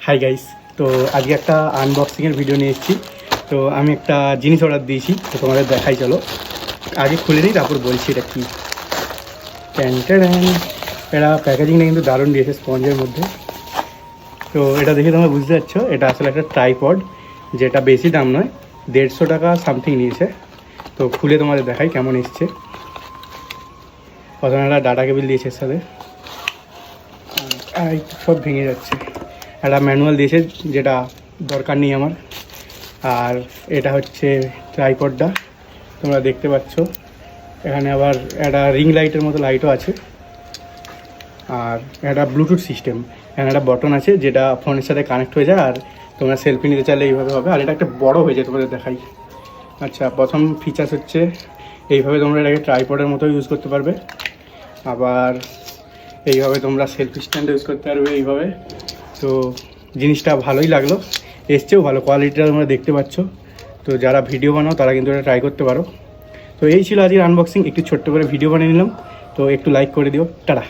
Hi guys, তো আজকে একটা আনবক্সিংয়ের ভিডিও নিয়ে এসেছি। তো আমি একটা জিনিস অর্ডার দিয়েছি, তো তোমাদের দেখাই। চলো আগে খুলে নিই, তারপর বলছি এটা কী। এটা প্যাকেজিংটা কিন্তু দারুণ দিয়েছে, স্পঞ্জের মধ্যে। তো এটা দেখে তোমরা বুঝতে পারছো এটা আসলে একটা ট্রাইপড, যেটা বেশি দাম নয়, 150 টাকা সামথিং নিয়েছে। তো খুলে তোমাদের দেখাই কেমন এসছে। প্রথমে একটা ডাটা কেবিল দিয়েছে এর সাথে, সব ভেঙে যাচ্ছে। একটা ম্যানুয়াল দিয়েছে যেটা দরকার নেই আমার। আর এটা হচ্ছে ট্রাইপডটা, তোমরা দেখতে পাচ্ছ। এখানে আবার একটা রিং লাইটের মতো লাইটও আছে, আর একটা ব্লুটুথ সিস্টেম। এখানে একটা বটন আছে যেটা ফোনের সাথে কানেক্ট হয়ে যায়, আর তোমরা সেলফি নিতে চাইলে এইভাবে হবে। আর এটা একটা বড় হয়ে যায়, তোমাদের দেখাই। আচ্ছা, প্রথম ফিচার্স হচ্ছে এইভাবে তোমরা এটাকে ট্রাইপডের মতো ইউজ করতে পারবে। আবার এইভাবে তোমরা সেলফি স্ট্যান্ড ইউজ করতে পারবে এইভাবে। তো জিনিসটা ভালোই লাগলো, এসছেও ভালো, কোয়ালিটিটা তোমরা দেখতে পাচ্ছ। তো যারা ভিডিও বানাও তারা কিন্তু এটা ট্রাই করতে পারো। তো এই ছিল আজকের আনবক্সিং, একটু ছোট্ট করে ভিডিও বানিয়ে নিলাম। তো একটু লাইক করে দিও, টাটা।